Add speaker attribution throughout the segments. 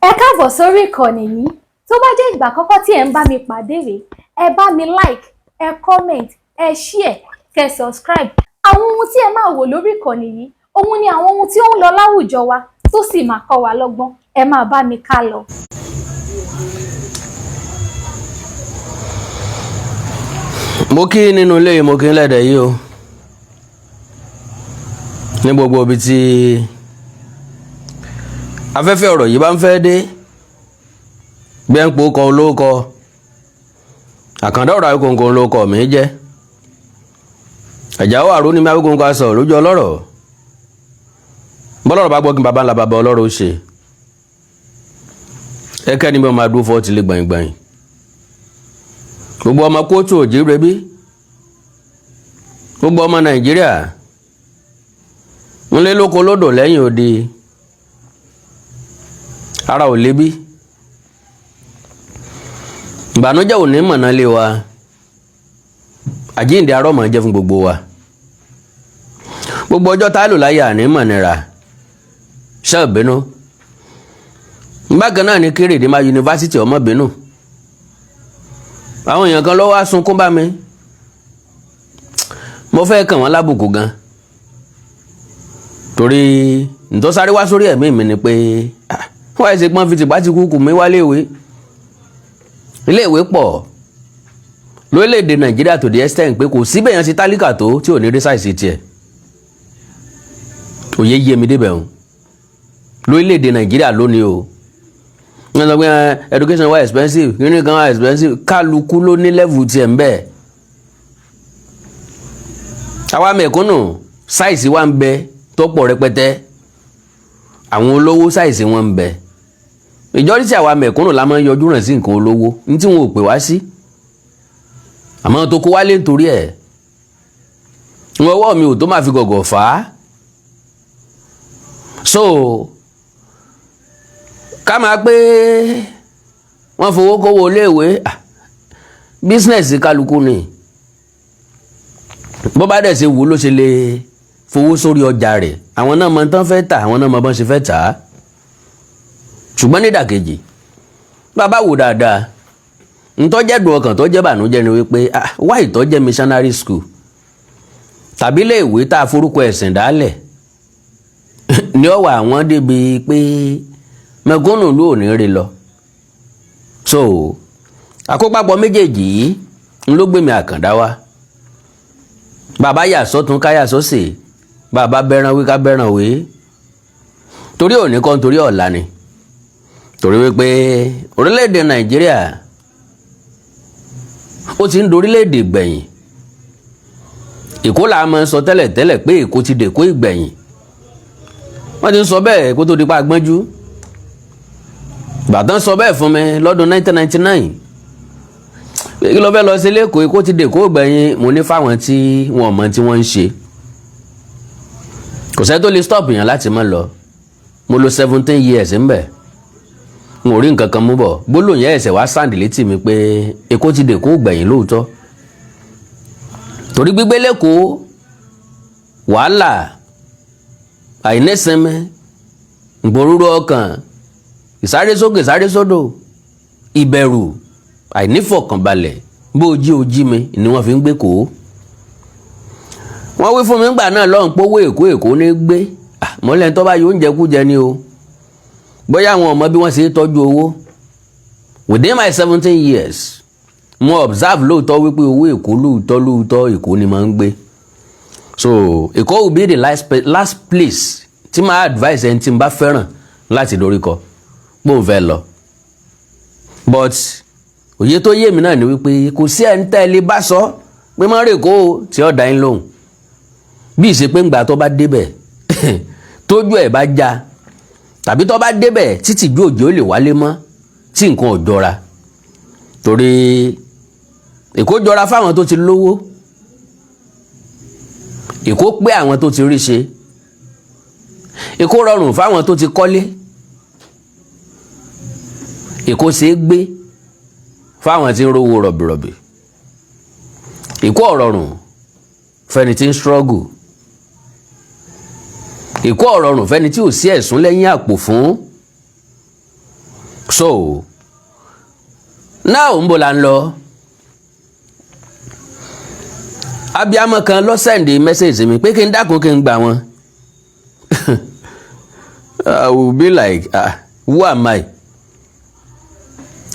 Speaker 1: Ẹ káàbọ̀ sórí ìkànnì yìí. Tó bá jẹ́ ìgbà àkọ́kọ́ tí ẹ ń bá mi pàdé rèé, ẹ bá mi like, ẹ comment, ẹ share, kẹ́ subscribe. Àwọn ohun tí ẹ máa wò lórí ìkànnì yìí, òun ni àwọn ohun tí ó ń lọ láwùjọ wa tó sì máa kọ́ wa lọ́gbọ́n. Ẹ máa bá mi ká lọ.
Speaker 2: Mo kí nínú ilé mo kí lẹ́dẹ̀ yìí o. Ní gbogbo ibi tí afẹ́fẹ́ ọ̀rọ̀ yìí bá ń fẹ́ dé, bí ẹ ń po kọ olóòkọ, àkàndá ọ̀rọ̀ Awíkonko olóòkọ mi jẹ́. Àjàó àrò ní mi Awíkonko aṣọ lójú ọlọ́rọ̀. Bọ́lọ́rọ̀ bá gbọ́ kí bàbá ńlá bàbá ọlọ́rọ̀ ó ṣe. Ẹkẹ́ ni bí wọ́n máa dúró fọ́ ti lé gbàyìngbàyìn. Gbogbo ọmọ kóòtù òjìrè bí, gbogbo ọmọ Nàìjíríà ń lé lóko lódò lẹ́yìn odi, ara ò lébi, ìbànújẹ́ ò ní mọ̀nà lé wa, àjíǹde arọ́ mọ̀ jẹ́ fún gbogbo wa. Gbogbo ọjọ́ tá a lò láyé àní mọ̀nira ṣẹ́ẹ̀bínú. Bákan náà ni Kérèdé máa yunifásitì ọmọbìnú. Àwọn èèyàn kan ló wá sunkún bá mi, mo fẹ́ kàn wọ́n lábùkù gan, torí ǹtọ́ sáré wá sórí ẹ̀mí mi ni pé wọ́n ẹ̀ ṣe pọ́n fi tìpá ti kúkú mi wá iléèwé pọ̀ lórílẹ̀‐èdè Nàìjíríà tó di extent pé kò síbẹ̀ yẹn ti tálíkà tó tí ò ní rí sáìsì tiẹ̀. Òye yé mi débẹ̀ hùn lórílẹ̀‐èdè Nàìjíríà lónìí o. Wọ́n sọ pé education wa expensive, kíní kan wa expensive, kálukú ló ní level tiẹ̀ ń bẹ̀. Àwa mẹ̀kúnnù sáìsì wa ń bẹ tó pọ̀ rẹpẹtẹ, àwọn olówó sáìsì wọn ń bẹ. Ìjọ́rí tí àwa mẹ̀kúnnù la máa ń yọjú ràn sí nǹkan olówó ní tí wọn ò pè wá sí, àmọ́ tó kó wálé nítorí ẹ̀. Wọ́n ọwọ́ mi ò tó máa fi gọ̀gọ̀ fà á. So ká máa pé wọ́n fowó kówó iléèwé, bísínẹ̀sì kálukú ni. Bó bá dẹ̀ ṣe wù ló ṣe lè fowó sórí ọjà rẹ̀, àwọn náà mọ̀ tán fẹ́ tà, àwọn náà mọ̀ bọ́n ṣe fẹ́ tà á. Ṣùgbọ́n nídàkejì, bàbá wò dáadáa, ntọ́jẹ́dùn ọkàn tó jẹ́ bànújẹ́ ni wípé wáì tó jẹ́ missionary school tàbí iléèwé tá a forúkọ ẹ̀sìn dálẹ̀ ní ọ̀wọ̀ àwọn débi pé mẹ̀kúnnù ló ò ní rí lọ. So àkópapọ̀ méjèèjì yìí ń ló gbé mi Àkàndá wá. Bàbá yà sọ́tún ká yà sósì, bàbá bẹ́ràn wí ká bẹ́ràn wí, torí òní kan torí ọ̀la ni. Torí wípé orílẹ̀-èdè Nàìjíríà ó ti ń dorílẹ̀-èdè gbẹ̀yìn. Èkó là máa ń sọ tẹ́lẹ̀ pé Èkó ti dèkó ìgbẹ̀yìn. Wọ́n ti ń sọ bẹ́ẹ̀ kó tó di pa gbọ́njú. Ìbàdàn sọ bẹ́ẹ̀ fún mi lọ́dún 1999. Kí ló fẹ́ lọ sí lẹ́kọ̀ọ́, Èkó ti dèkó ìgbẹ̀yìn. Mo ní fáwọn tí wọ́n mọ̀ tí wọ́n ń ṣe. Kò sẹ́ tó lè stop yàn láti má lọ. Mo lò 17 years ń bẹ̀. N ò rí nǹkan kan mú bọ̀. Gbólóhùn yẹn ẹ̀sẹ̀ wá sáǹdì létí mi pé Èkó ti dèkó ìgbẹ̀yìn lóòótọ́. Torí gbígbé lẹ́kọ̀ọ́, wàhálà, àìnísinmi, ìgbòrúurú ọkàn, ìsáré sókè ìsáré sódò, ìbẹ̀rù, àìnífọ̀kànbalẹ̀, bó ojí mi ni wọ́n fi ń gbé kó. Wọ́n wí fún mi ńgbà náà lọ́hùn pówó Èkó ní gbé. Mọ́lẹ̀ tó bá yóò ń jẹkújẹ ni o. Bóyá àwọn ọmọ bí wọ́n ṣe tọ́jú owó. Within my 17 years, mo observe lóòótọ́ wípé owó Èkó lóòótọ́ Èkó ni máa ń gbé. So Èkó will be the last place tí máa advice ẹni tí n bá fẹ́ràn láti doríkọ bó ń fẹ́ lọ. But òye tó yé mi náà ni wípé kò sí ẹni tẹ́ lè bá sọ pé má rè kó tí ó dá yín lóhùn. Bí ìṣe pé ńgbà tó bá débẹ̀ tójú ẹ̀ bá já, tàbí tó bá débẹ̀ títí ju òjò lè wálé mọ́ tí nǹkan ò jọra. Torí Èkó jọra fáwọn tó ti lówó, Èkó pé àwọn tó ti rí ṣe, Èkó rọrùn fáwọn tó ti kọ́lé, Èkó ṣe é gbé fáwọn tí ń rówó rọ̀bìrọ̀bì, Èkó ọ̀rọ̀rùn fẹ́ni tí ń struggle, Èkó ọ̀rọ̀rùn fẹ́ni tí ò sí ẹ̀sùn lẹ́yìn àpò fún. So now ń bọ̀ là ń lọ. Abiyamọ kan lọ sẹ́ndì mẹ́sẹ̀jì mi pé kí n dákun kí n gbà wọn. I will be like, who am I?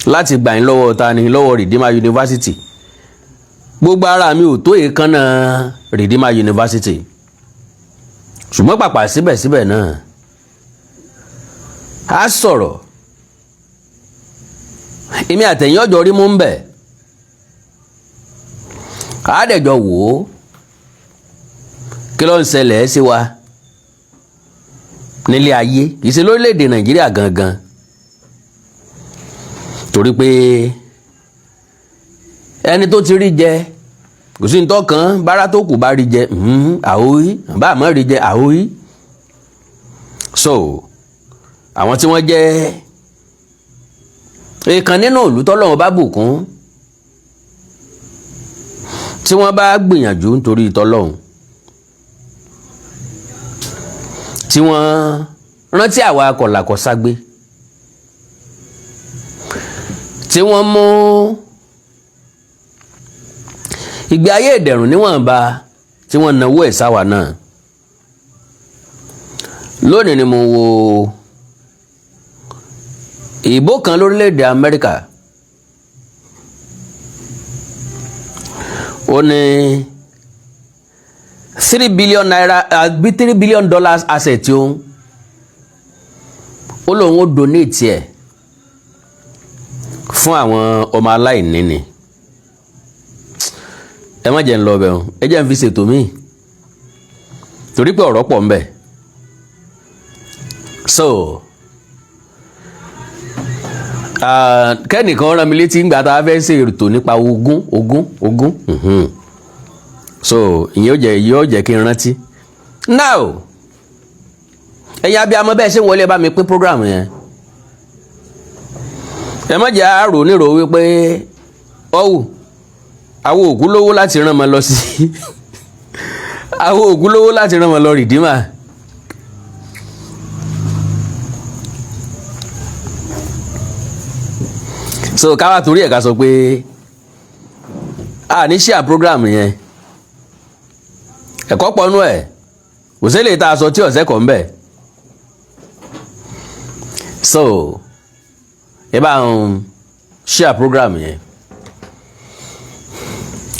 Speaker 2: Láti gbà yín lọ́wọ́ ta ni lọ́wọ́ Redeemer University. Gbogbo ara mi ò tó èékánná Redeemer University. Ṣùgbọ́n pàpà síbẹ̀síbẹ̀ náà a sọ̀rọ̀. Èmi àtẹ̀yìn ọjọ́ rí mú ń bẹ̀. A dẹ̀jọ wò ó. Kí ló ń ṣẹlẹ̀ sí wa nílé ayé, kìí ṣe lórílẹ̀‐èdè Nàìjíríà gangan. Torí pé ẹni tó ti rí jẹ kò sí nǹkan kan, bára tó kù bá rí jẹ àhóyí, bá àmọ́ rí jẹ àhóyí. So àwọn tí wọ́n jẹ́ èèkàn nínú ìlú tọ́lọ́run bá bùkún, tí wọ́n bá gbìyànjú nítorí tọ́lọ́run, tí wọ́n rántí àwa akọ̀làkọ̀ságbé, tí wọ́n mú ìgbé ayé ìdẹ̀rùn níwọ̀nba, tí wọ́n náwó ẹ̀ sáwà náà. Lónìí ni mo wo ìbò kan lórílẹ̀‐èdè Amẹ́ríkà. Ó ní $3 billion $3 billion asset tí ó lóun ó donate ẹ̀ fún àwọn ọmọ aláìní ni. Ẹ má jẹ́ ń lọ bẹ̀ ọ́n, ẹ jẹ́ ń fi ṣètò míì torí pé ọ̀rọ̀ pọ̀ ń bẹ. So kẹ́nìkan rán mi létí ńgbà tá a fẹ́ ṣe ètò nípa ogún. So ìyẹn yóò jẹ́ kí n rántí. Now ẹ̀yin abiyamọ bẹ́ẹ̀ ṣe wọlé bá mi pín program yẹn. Ẹ má jẹ́ àárò nírò wípé ọ̀wù àwọn òkú lówó láti rán mọ lọ sí àwọn òkú lówó láti rán mọ lọ Redeemer. So káwá torí ẹ̀ ká sọ pé a ní share program yẹn, ẹ̀kọ́ pọnú ẹ̀ kò sí lè ta aṣọ tí ọ̀sẹ̀ kọ̀ ń bẹ̀. So ẹ bá ń share program yẹn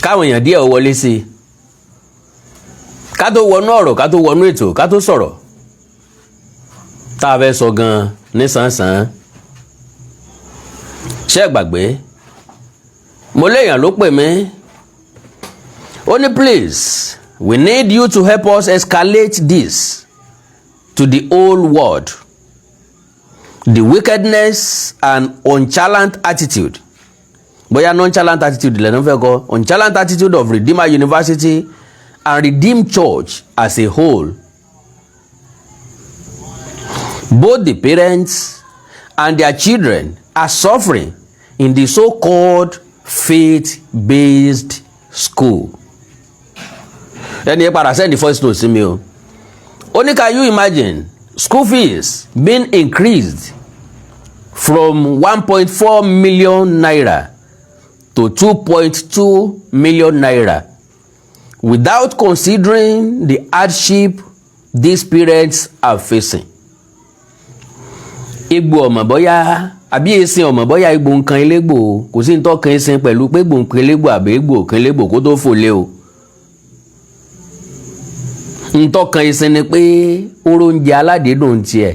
Speaker 2: káwọn èèyàn díẹ̀ wọlé sí i, ká tó wọnú ọ̀rọ̀, ká tó wọnú ètò, ká tó sọ̀rọ̀ tá a fẹ́ sọ gan-an nísànsán. Ṣé ẹ gbàgbé mo léèyàn ló pè mí, ó ní please we need you to help us escalate this to the whole world, the wickedness and nonchalant attitude, bóyá nonchalant attitude lẹ́nu fẹ́ kọ́, nonchalant attitude of Redeemer University and Redeemed Church as a whole, both the parents and their children are suffering in the so-called faith-based school. Ẹni ẹ padà send the first note sí mi o. Ó ní can you imagine school fees being increased from 1.4 million naira to 2.2 million naira without considering the hardship these parents are facing. Egbò ọmọ bóyá àbí esin ọmọ bóyá egbò nǹkan elégbò, kò sí nǹkan kan esin pẹ̀lú pé egbò nǹkan elégbò àbí egbò kan elégbò kó tó fò lé o. Nǹkan kan esin ni pé oró oúnjẹ aládìídùn tiẹ̀,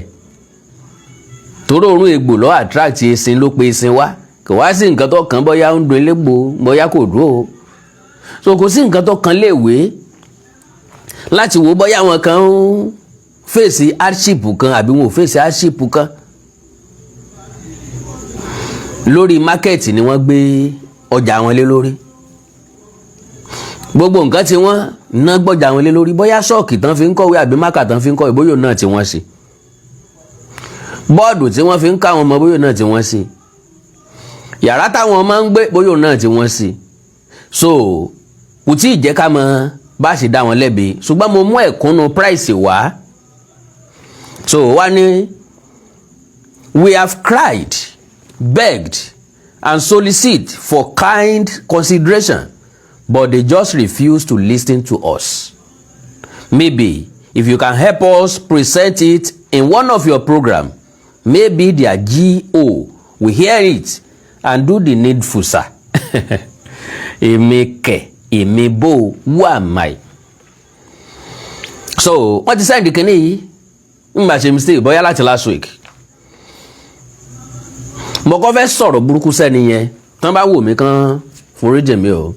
Speaker 2: torí òórùn egbò ló attract esin ló pe esin wá, kò wá sí nǹkan tó kan bóyá ó ń dun elégbò bóyá kò dúró o. So kò sí nǹkan tó kan léèwé láti wo bóyá wọn kan ń fèsì hardship kan àbí wọn ò fèsì hardship kan. Lórí market ni wọ́n gbé ọjà wọn lé lórí, gbogbo nǹkan tí wọ́n ná gbọ́jà wọn lé lórí, bóyá ṣọ́ọ̀kì tán fi ń kọ̀wé àbí mákà tán fi ń kọ̀wé bóyá náà tí wọ́n ṣe, bọ́ọ̀dù tí wọ́n fi ń káwọn ọmọ bóyá náà tí wọ́n ṣe, yàrá táwọn máa ń gbé bóyá náà tí wọ́n ṣe. So kò tí ì jẹ́ ká mọ bá ṣe dá wọn lẹ́bi, ṣùgbọ́n mo mú ẹ̀kúnnú price wá. So wá ní we have cried begged and solicit for kind consideration, but they just refuse to listen to us. Maybe if you can help us present it in one of your program, maybe their GO will hear it and do the needful, sir. Emebo, who am I? So, what is that? Mba mistake bóyá láti last week. Mo kàn fẹ́ sọ̀rọ̀ burúkú sẹ́ni yẹn. Tán bá wò mí kàn foríjì mi o.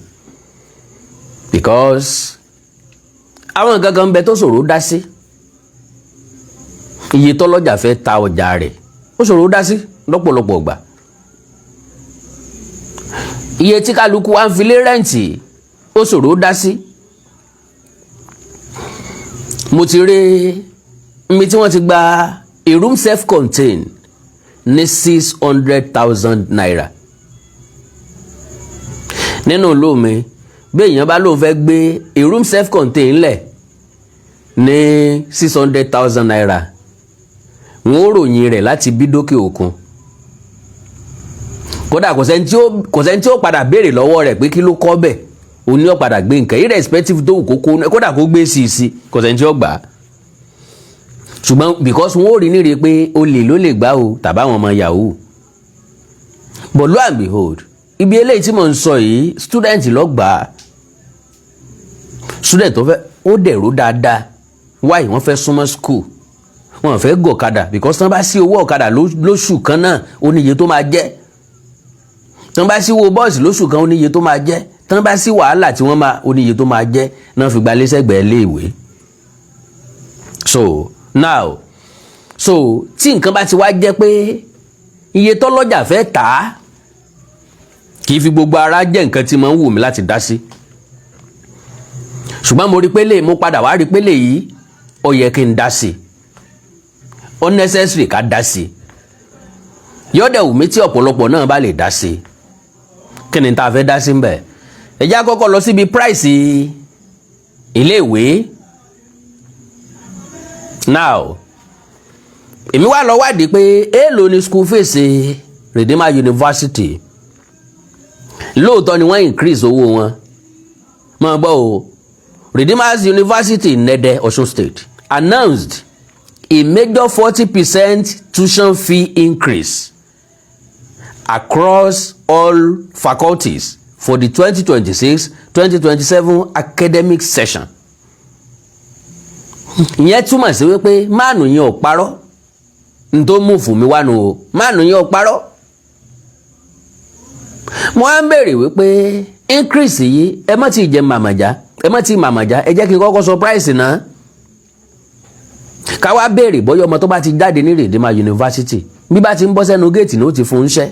Speaker 2: Because àwọn nǹkan kan bẹ tó ṣòro dá sí. Iye tọ́lọ́jà fẹ́ ta ọjà rẹ̀ ó ṣòro dá sí lọ́pọ̀lọpọ̀ ìgbà. Iye tí kálukú wá ń fi lé rẹ́ǹtì ó ṣòro dá sí. Mo ti rí mi tí wọ́n ti gba a room self-contained ní 600,000 naira. Nínú ìlú mi bí èèyàn bá lóun fẹ́ gbé a room self-contained lẹ̀ ní 600,000 naira wọ́n ó ròyìn rẹ̀ láti bí dókè òkun. Kódà kò sẹ́ni tí ó padà béèrè lọ́wọ́ rẹ̀ pé kí ló kọ́ bẹ̀ òun ni ó padà gbé nǹkan irrespective tó wù kódà kó gbé sí kò sẹ́ni tí ó gbà á. Ṣùgbọ́n because wọ́n ó rí níre pé olè ló lè gbá o tàbá àwọn ọmọ yahoo. But lo and behold ibi eléyìí tí mo ń sọ yìí student ló gbà á. Student tó fẹ́ ó dẹ̀rú dáadáa why wọ́n fẹ́ súnmọ́ school wọ́n fẹ́ gọ̀kadà because tán bá sí owó ọ̀kadà lóṣù kan náà ó ní iye tó máa jẹ́. Tán bá sí owó bọ́ọ̀sì lóṣù kan ó ní iye tó máa jẹ́. Tán bá sí wàhálà tí wọ́n máa ó ní iye tó máa jẹ́ náà fi gba lẹ́sẹ̀gbẹ́ léèwé. So tí nǹkan bá ti wá jẹ́ pé iye tọ́lọ́jà fẹ́ tà á kì í fi gbogbo ara jẹ́ nǹkan tí mo ń wù mí láti dá sí. Ṣùgbọ́n mo padà wá rí pé léyìí ó yẹ kí n dá sí. Unnecessary ká dá sí. Yọ́dẹ̀ wù mí tí ọ̀pọ̀lọpọ̀ náà bá lè dá sí. Kí ni tá a fẹ́ dá sí ń bẹ̀? Ẹ jẹ́ á kọ́kọ́ lọ síbi price iléèwé. Now èmi wá lọ wádìí pé èèlò ni school fees Redeemer University. Lóòótọ́ ni wọ́n increase owó wọn. Mo gbọ́ o Redeemer University in Nede, Osun State announced a major 40% tuition fee increase across all faculties for the 2026-2027 academic session. Ìyẹn túmọ̀ sí wípé máànù yẹn ò parọ́ n tó mú fún mi wá nù o máànù yẹn ò parọ́. Mo á ń béèrè wípé increase yìí ẹ má ti jẹ màmàjá ẹ jẹ́ kí n kọ́kọ́ surprise náà. Ká wá béèrè bóyá ọmọ tó bá ti jáde ní Redeemer University bí bá ti ń bọ́ sẹ́nu géètì ní ó ti fún un ṣẹ́.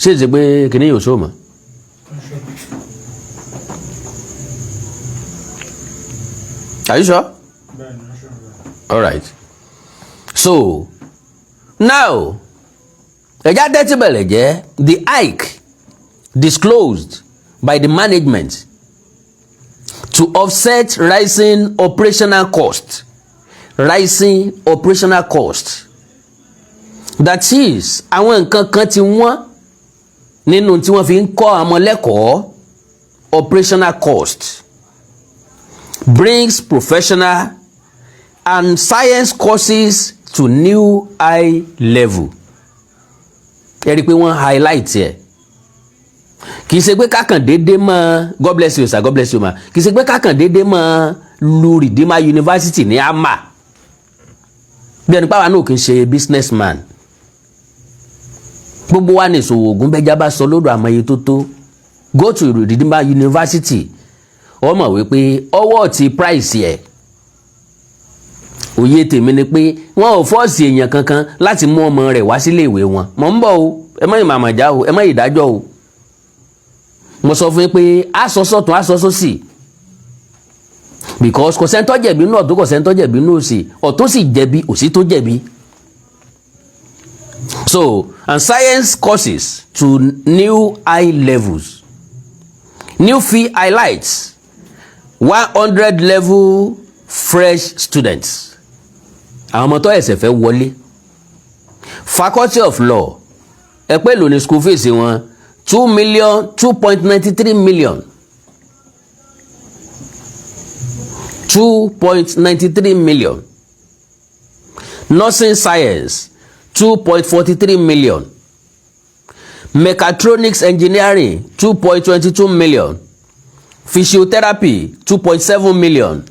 Speaker 2: Ṣé ìṣe pé kìnìún yóò sọ mọ́? Are you sure? All right. So now ẹja tẹ́tí jẹ́ the hike disclosed by the management to offset rising operational cost. That is àwọn nǹkan kan tí wọ́n nínú tí wọ́n fi ń kọ́ ọmọ lẹ́kọ̀ọ́ operational cost brings professional and science courses to new high level. Ẹ rí pé wọ́n highlight ẹ̀. Kì í ṣe pé kákan déédéé mọ́ God bless you sir, God bless you ma. Kì í ṣe pé kákan déédéé mọ́ lu Redeemer University ní àmà. Bí ẹni pàwọn náà kì í ṣe businessman. Gbogbo wa ní ìṣòwò ògùn bẹ́jà bá sọ lódò àmọ́ iye tó tó. Go to Redeemer University. Ó mọ̀ wípé ọwọ́ ti price ẹ̀. Òye tèmi ni pé wọn ò fọ́ọ̀sì èèyàn kankan láti mú ọmọ rẹ̀ wá sílé ìwé wọn. Mo ń bọ̀ o, ẹ má ìmàmàjá o, ẹ má ìdájọ́ o. Mo sọ fún yín pé aṣọ sọ́tún aṣọ sósì. Because kò sẹ́ńtọ́ jẹ̀bi inú ọ̀tún kò sẹ́ńtọ́ jẹ̀bi inú òsì. Ọ̀tún sì jẹ̀bi òsì tó jẹ̀bi. So, and science courses to new high levels. New fee highlights 100 level fresh students. Àwọn ọmọ tó ẹ̀sẹ̀ fẹ́ wọlé Faculty of Law ẹ pé lò ní school fees wọn 2.93 million 2.93 million. Nursing Science 2.43 million. Mechatronics Engineering 2.22 million. Physiotherapy 2.7 million.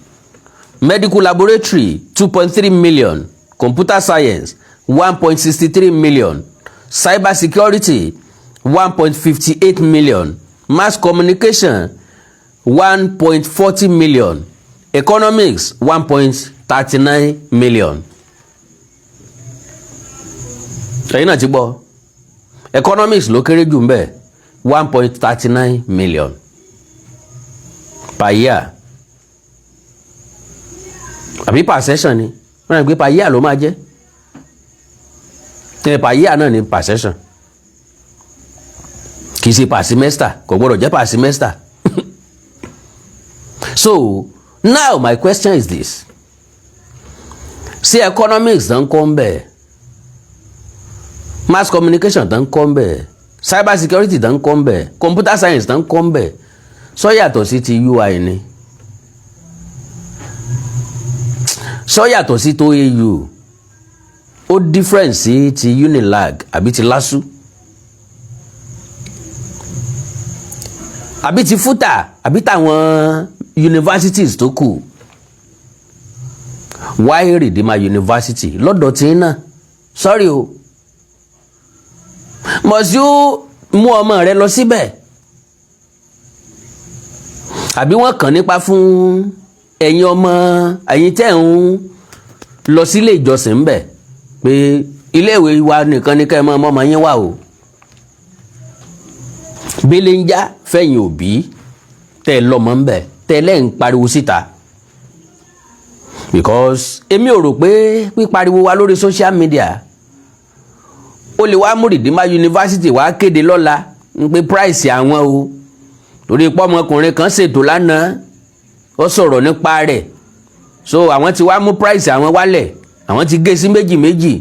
Speaker 2: Medical Laboratory 2.3 million. Computer Science 1.63 million. Cyber Security 1.58 million. Mass Communication 1.40 million. Economics 1.39 million. Ẹ̀yin náà ti gbọ́. Economics ló kéré jù ńbẹ̀ 1.39 million per year. Àbí per session ni wọ́n rẹ̀ pé per year ló máa jẹ́. Per year náà ni per session. Kì í ṣe per semester, kò gbọ́dọ̀ jẹ́ per semester. So now my question is this. Ṣé economics tán kọ́ ńbẹ̀? Mass communication tán kọ́ ńbẹ̀? Cyber security tán kọ́ ńbẹ̀? Computer science tán kọ́ ńbẹ̀? Sọ yàtọ̀ sí ti UI ni? Sọ yàtọ̀ sí tó AU? Ó different sí ti Unilag àbí ti LASU? Àbí ti FUTA àbí tàwọn universities tó kù? Why Redeemer University lọ́dọ̀ tí náà? Sorry o. Must you mú ọmọ rẹ lọ síbẹ̀? Àbí wọ́n kàn nípa fún ẹ̀yin ọmọ ẹ̀yin tẹ́ ń lọ sílé ìjọsìn ńbẹ̀ pé iléèwé wa nìkan ní kẹ́ ẹ mọ́ ọmọ yín wà o. Bílẹ̀ ń já fẹ̀yìn òbí tẹ́ ẹ lọ́mọ ńbẹ̀ tẹ́ ẹ lẹ́yìn pariwo síta. Because èmi ò rò pé pípariwo wa lórí social media ó lè wá mú Redeemer University wá kéde lọ́la ń pé price àwọn o torí pọ́ ọmọkùnrin kan ṣètò lánàá ó sọ̀rọ̀ nípa rẹ̀ so àwọn ti wá mú price àwọn wálẹ̀ àwọn ti gé sí méjì méjì.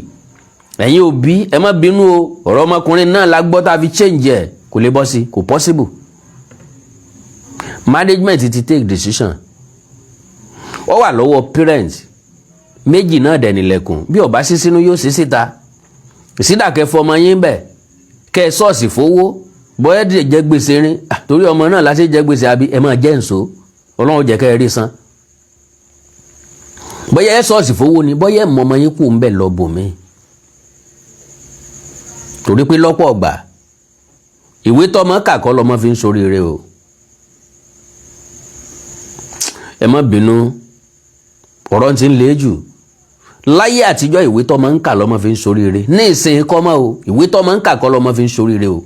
Speaker 2: Ẹ̀yin òbí ẹ má bínú o ọ̀rọ̀ ọmọkùnrin náà la gbọ́ tá a fi change ẹ̀ kò lè bọ́ sí kò possible. Management ti take decision ó wà lọ́wọ́ parent méjì náà dẹ̀ nílẹ̀kùn bí ó bá sí sínú yóò sí síta. Ìsídàkẹ́ fọmọ yín bẹ̀ kẹ́ ẹ sọ́ọ̀sì fowó bọ́yẹ́ dìde jẹ́ gbèsè rin torí ọmọ náà láti jẹ́ gbèsè àbí ẹ máa jẹ́ ǹso Ọlọ́run jẹ́ kẹ́ ẹ rí san. Bọ́yẹ́ ẹ sọ́ọ̀sì fowó ni bọ́yẹ́ mọ ọmọ yín kù ń bẹ̀ lọ bòmí. Torí pé lọ́pọ̀ ọgbà ìwé tọmọ kàkọ́ lọmọ fi ń ṣoríire o. Ẹ má bínú ọ̀rọ̀ ti ń le jù. Láyé àtijọ́ ìwé tọ́mọ ń kà lọ́mọ fi ń ṣoríire ní ìsìn kọ́ mọ́ o ìwé tọ́mọ ń kà kọ́ lọ́mọ fi ń ṣoríire o.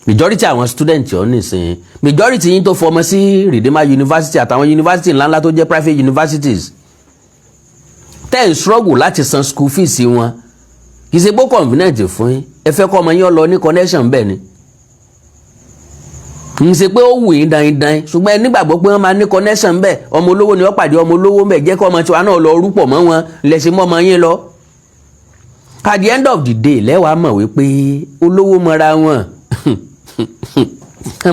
Speaker 2: Majority àwọn student ọ̀ ní ìsìn majority yín tó fọmọ sí Redeemer University àtàwọn university ńláńlá tó jẹ́ private universities tẹ́ ń struggle láti san school fees wọn kì í ṣe pé convenient fún yín ẹ fẹ́ kọ́ ọmọ yín lọ ní connection bẹ́ẹ̀ ni kì í ṣe pé ó wù yín dáindáin ṣùgbọ́n ẹ nígbàgbọ́ pé wọ́n máa ní connection bẹ́ẹ̀ ọmọ olówó ni wọ́n pàdé ọmọ olówó bẹ́ẹ̀ jẹ́ kọ́ ọmọ tiwa náà lọ rúpọ̀ mọ́ wọn lẹ́sìn mọ́ ọmọ yín lọ. At the end of the day lẹ́wàá mọ̀ wípé olówó mọ́ra wọn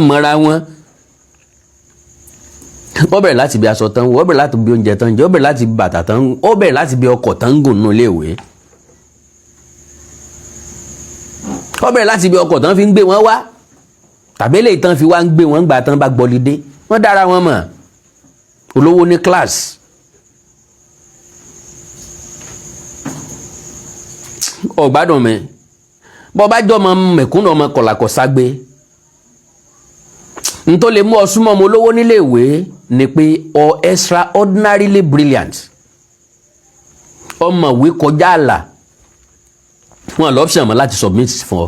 Speaker 2: mọ́ra wọn. Ó bẹ̀rẹ̀ láti bí aṣọ tán ó bẹ̀rẹ̀ láti bí oúnjẹ tán jẹ́ ó bẹ̀rẹ̀ láti bí bàtà tán ó bẹ̀rẹ̀ láti bí ọkọ̀ tán gùn nínú iléèwé. Ó bẹ̀rẹ̀ láti bí ọkọ̀ tán fi ń gbé wọn wá tàbí lè tán fi wá ń gbé wọn gbà tán bá gbọ́lidé wọ́n dára wọn mọ̀ olówó ní class. Ọ̀gbádùn mi bọ́ bá jọ ọmọ mẹ̀kúnnù ọmọ kọ̀làkọ̀ ságbé n tó lè mú ọ súnmọ́ ọmọ olówó nílé ìwé ni pé ọ extraordinarily brilliant ọmọwé kọjá àlà wọn lọ́pṣàn mọ́ láti submit fún ọ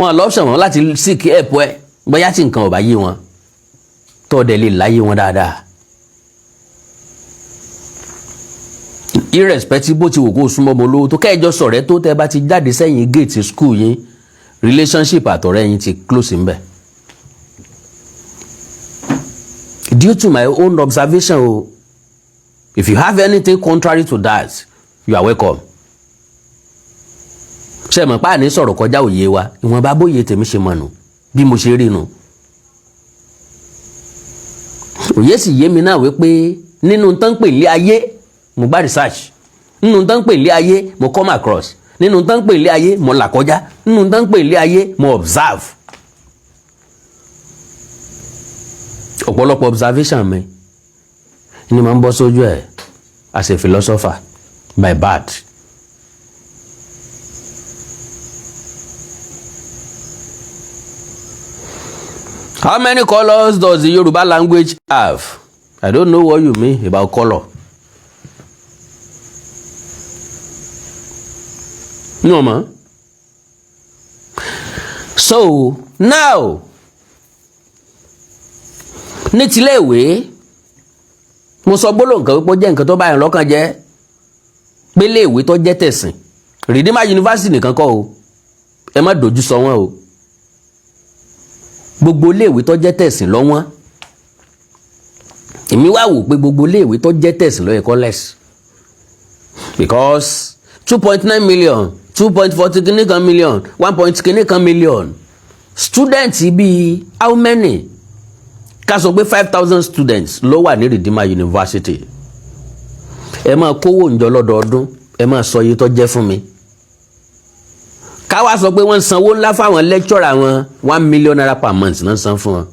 Speaker 2: wọn lọ́pṣàn mọ́ láti seek help ẹ bóyá tí nǹkan ò bá yé wọn tó dẹ̀ lè láyé wọn dáadáa. Irrespective bó ti wò kó súnmọ́ ọmọ olówó tó kẹ́ẹ̀jọ sọ̀rẹ́ tó tẹ́ bá ti jáde sẹ́yìn gate school yín relationship àtọ̀rẹ́ yín ti close ńbẹ̀. Due to my own observation o if you have anything contrary to that you are welcome. ṣe mọ̀ páà ní sọ̀rọ̀ kọjá òye wa ìwọ̀nba bóyè tèmi ṣe mọ̀ nù bí mo ṣe rí nu. òye sì yé mi náà wípé nínú tán pè lé ayé mo gbá research, nínú tán pè lé ayé mo come across, nínú tán pè lé ayé mo là kọjá, nínú tán pè lé ayé mo observe. ọ̀pọ̀lọpọ̀ observation mi ni máa ń bọ́ sójú ẹ̀ as a philosopher by birth. How many colors does the Yoruba language have? I don't know what you mean about color. No, ma. So, now, ní tilé ìwé, mo sọ gbólóhùn kan wípé ó jẹ́ nǹkan tó bá yàn lọ́kàn jẹ́ pé ilé ìwé tó jẹ́ tẹ̀sìn. Redeemer University nìkan kọ́ o. Ẹ má dojú sọ wọ́n o. Gbogbo iléèwé tó jẹ́ tẹ̀sìn lọ wọ́n. Èmi wá wò pé gbogbo iléèwé tó jẹ́ tẹ̀sìn lọ yẹ kó less, because 2.9 million 2.40 kìnnìkan million 1. Kìnnìkan million students bíi how many? Ká sọ pé 5,000 students ló wà ní Redeemer University. Ẹ máa kówó ǹjọ́ lọ́dọọdún, ẹ máa sọ iye tó jẹ́ fún mi. Ká wá sọ pé wọ́n sanwó ńlá fáwọn lecturer wọn 1 million naira per month náà san fún wọn.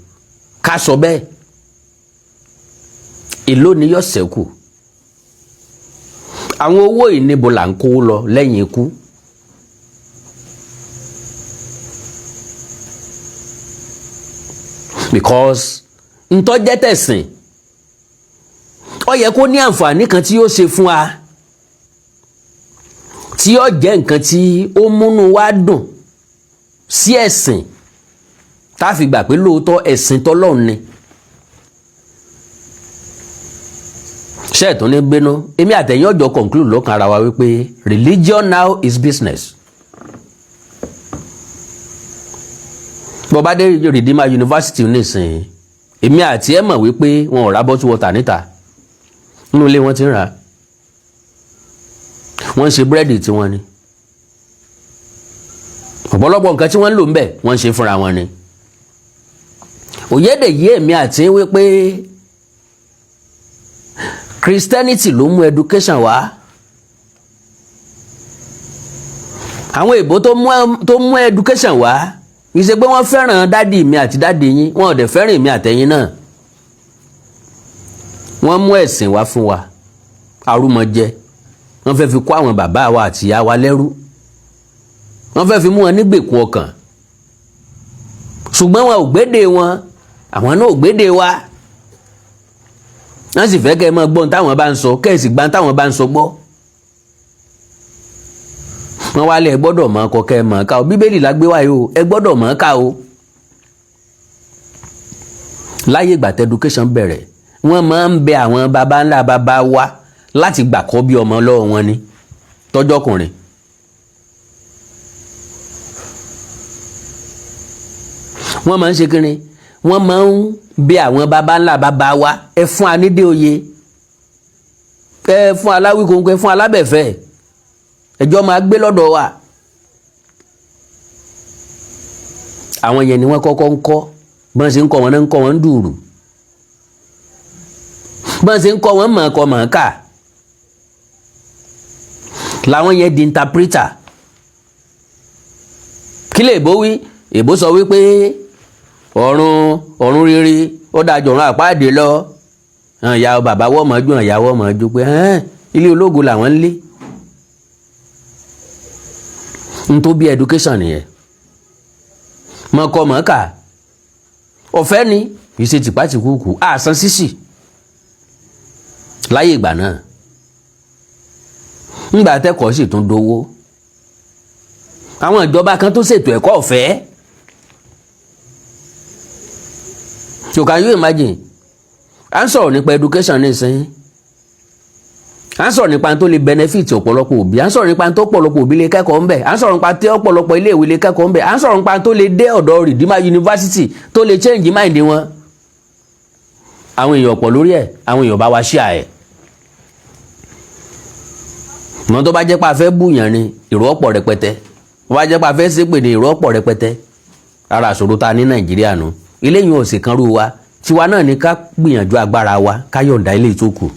Speaker 2: Ká sọ bẹ́ẹ̀. Èló ni yóò ṣẹ́kù. Àwọn owó ìníbo là ń kó lọ lẹ́yìn ikú. Because ntọ́ jẹ́ tẹ̀sìn ó yẹ kó ní àǹfààní kan tí yóò ṣe fún wa, tí yóò jẹ́ nǹkan tí ó múnú wa dùn sí ẹ̀sìn tá a fi gbà pé lóòótọ́ ẹ̀sìn tọ́lọ́run ni. ṣé ẹ̀ tó ní gbéná èmi àtẹ̀yìn ọjọ́ conclude lọ́kàn ara wa wípé religion now is business. bọ́bá dé Redeemer University nísìnyí èmi àti ẹ̀ mọ̀ wípé wọn ò ra bottle water níta, nínú ilé wọn ti ń rà. Wọ́n ń ṣe búrẹ́dì tí wọ́n ní, ọ̀pọ̀lọpọ̀ nǹkan tí wọ́n ń lò ń bẹ̀ wọ́n ń ṣe fúnra wọn ni. òyédè yé èmi àti wípé Christianity ló mú education wá. àwọn èbó tó mú education wá kì í ṣe pé wọ́n fẹ́ràn dádì mi àti dádì yín, wọn ò dẹ̀ fẹ́ràn èmi àtẹ̀yìn náà. wọ́n mú ẹ̀sìn wá fún wa, arúmọjẹ. Wọ́n fẹ́ fi kó àwọn bàbá wa àti ìyá wa lẹ́rú. Wọ́n fẹ́ fi mú wọn nígbèkùn ọkàn. ṣùgbọ́n wọn ò gbédè wọn, àwọn náà ò gbédè wa. wọ́n sì fẹ́ kẹ́ ẹ máa gbọ́n táwọn bá ń sọ, kẹ́ ẹ sì gbà táwọn bá ń sọ gbọ́. wọ́n wá lé ẹ gbọ́dọ̀ mọ̀ ọkọ kẹ́ ẹ mọ̀ ká o, bíbélì la gbé wáyé o, ẹ gbọ́dọ̀ mọ̀ ká o. láyé ìgbà tí education bẹ̀rẹ̀ wọ́n máa ń bẹ àwọn baba ńlá baba wa láti gbà kọ́ bí ọmọ lọ́wọ́ wọn ni tọ́jọ́kùnrin. wọ́n máa ń ṣe kíni, wọ́n máa ń bẹ àwọn baba ńlá baba wa, ẹ fún anídé oyè, ẹ fún aláwíkóńkó, ẹ fún alábẹ̀fẹ́, ẹjọ́ máa gbé lọ́dọ̀ wa. àwọn yẹn ni wọ́n kọ́kọ́ ń kọ́, bọ́n ṣe ń kọ́ wọn náà ń kọ́ wọn ń dùrù, bọ́n ṣe ń kọ́ wọn mọ̀ ọkọ̀ mọ̀ ká, làwọn yẹn di interpreter. kí lè bó wí? èbó sọ wípé ọ̀run rere ó dájọ́ ọ̀run àpáàdé lọ. ìyá bàbá wọ́ mọ́ ju ìyá wọ́ mọ́ ju pé ilé ológo làwọn ń lé. n tó bí education nìyẹn. mọ̀ọ́kọ́ mọ̀ọ́kà ọ̀fẹ́ ni kì í ṣe tìpátìkúùkù àsan sísì láyé ìgbà náà. ńgbà tẹ́kọ̀ọ́ sì tún dowó. àwọn ìjọba kan tó ṣètò ẹ̀kọ́ ọ̀fẹ́. So can you imagine? à ń sọ̀rọ̀ nípa education nísìnyí. à ń sọ̀rọ̀ nípa tó lè benefit ọ̀pọ̀lọpọ̀ òbí, à ń sọ̀rọ̀ nípa tó ọ̀pọ̀lọpọ̀ òbí lè kẹ́kọ̀ọ́ ń bẹ̀, à ń sọ̀rọ̀ nípa tí ọ̀pọ̀lọpọ̀ ilé ìwé lè kẹ́kọ̀ọ́ ń bẹ̀, à ń sọ̀rọ̀ nípa tó lè dé ọ̀dọ̀ Redeemer University tó lè change mind wọn. àwọn èèyàn ọ̀pọ̀ lórí ẹ̀, àwọn èèyàn bá wa share ẹ̀. mọ́ tó bá jẹ́ pé a fẹ́ bùyàn ni èrò ọ̀pọ̀ rẹpẹtẹ wá jẹ́ pa fẹ́ ṣépè ní ìrọ́pọ̀ rẹpẹtẹ ara àṣòro ta ní Nàìjíríà nù eléyìí ò sì kan rú wa tiwa náà ní ká gbìyànjú agbára wa ká yọ̀ǹda ilé tó kù.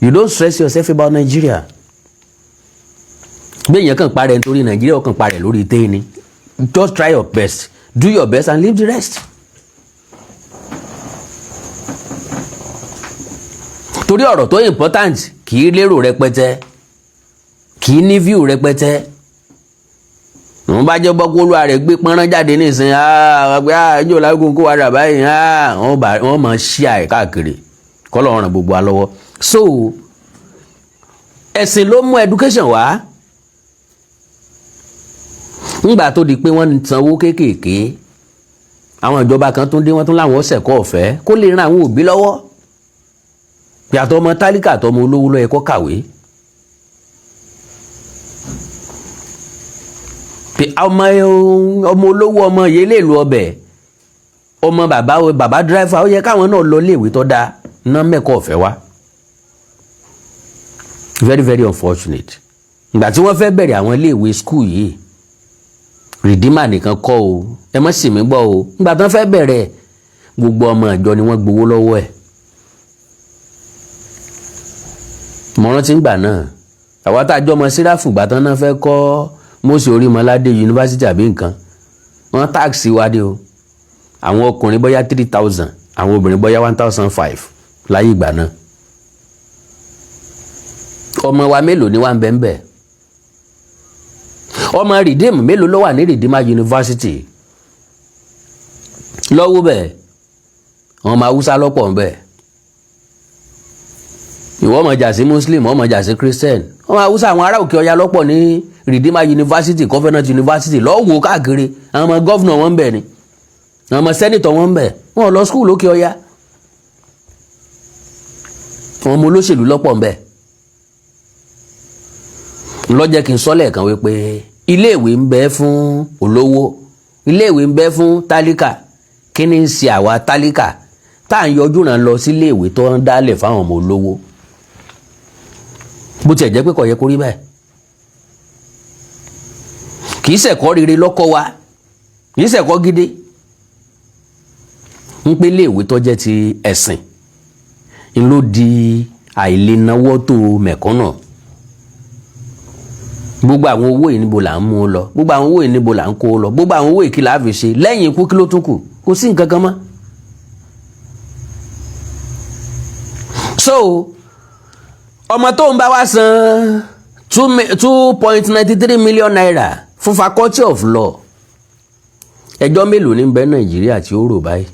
Speaker 2: You don't stress yourself about Nigeria. bí èèyàn kàn parẹ́ nítorí Nàìjíríà ó kàn parẹ́ lórí téè ni just try your best do your best and leave the rest. torí ọ̀rọ̀ tó important kì í lérò rẹpẹtẹ kì í ní view rẹpẹtẹ wọ́n bá jẹ́ bọ́kú olúwa rẹ̀ gbé pọ́nrán jáde nísìnyí ẹjọ́ lágùn kó wá rà báyìí wọ́n máa ṣí àì káàkiri kọ́lọ̀ ràn gbogbo wa lọ́wọ́. so ẹ̀sìn ló mú education wá nígbà tó di pé wọ́n ń sanwó kéékèèké àwọn ìjọba kan tún dé wọ́n tún láwọn ṣẹ̀kọ́ ọ̀fẹ́ kó lè ran àwọn òbí lọ́wọ́ yàtọ̀ ọmọ tálíkà àtọmọ olówó ló yẹ kó kàwé. ọmọ olówó ọmọ yìí lè lu ọbẹ̀ ọmọ bàbá dírẹ́fà ó yẹ káwọn náà lọ léèwé tó dáa ná mẹ́kọ̀ọ́ ọ̀fẹ́ wá. very very unfortunate ìgbà tí wọ́n fẹ́ bẹ̀rẹ̀ àwọn iléèwé school yìí Redeemer nìkan kọ́ o ẹ má sì mí gbọ́ o ìgbà tí wọ́n fẹ́ bẹ̀rẹ̀ gbogbo ọmọ ìjọ ni wọ́n gbowó lọ́wọ́ ẹ̀. mo rántí ńgbà náà àwa tá a jọ ọmọ síráfù ìgbà tán náà fẹ́ kọ́ Mósè Orímọládé yunifásitì àbí nǹkan wọ́n táàkì wádìí o àwọn ọkùnrin bóyá 3,000 àwọn obìnrin bóyá 1,500 láyé ìgbà náà. ọmọ wa mélòó ni wà ń bẹ ọmọ Redeem mélòó ló wà ní Redeemer University lọ́wọ́ bẹ́ẹ̀ ọmọ Haúsá lọ́pọ̀ ń bẹ ìwọ ọmọ jà sí Muslim ọmọ jà sí Christian ọmọ Haúsá àwọn ará òkè ọya lọ́pọ̀ ní Redeemer University Covenant University lọ́wọ́ káàkiri àwọn ọmọ gọ́vnọ̀ wọn ń bẹ ni àwọn ọmọ sẹ́nitọ̀ wọn ń bẹ wọn lọ skul òkè ọya àwọn ọmọ olóṣèlú lọ́pọ̀ ń bẹ. lọ́jẹ́ kí n sọ lẹ́ẹ̀kan wípé iléèwé ń bẹ fún olówó iléèwé ń bẹ fún tálíkà kí ni ń ṣe àwa tálíkà tá à ń yọjú náà lọ sí iléèwé tó ń dálẹ̀ fáwọn ọmọ olówó bó tiẹ̀ jẹ́ pé kò yẹ kó rí bẹ́ẹ̀ kì í ṣẹ̀kọ́ rere lọ́kọ́ wa kì í ṣẹ̀kọ́ gidi ń pé iléèwé tó jẹ́ ti ẹ̀sìn ń ló di àìlénáwó tó mẹ̀kọ́nà gbogbo àwọn owó yìí níbo là ń mú un lọ gbogbo àwọn owó yìí níbo là ń kó lọ gbogbo àwọn owó yìí kí la fi ṣe lẹ́yìn ikú kí ló tún kù kò sí nǹkan kan mọ́. so ọmọ tó ń bá wa san 2.93 million naira fún faculty of law ẹjọ́ mélòó ní bẹ Nàìjíríà tí ó rò báyìí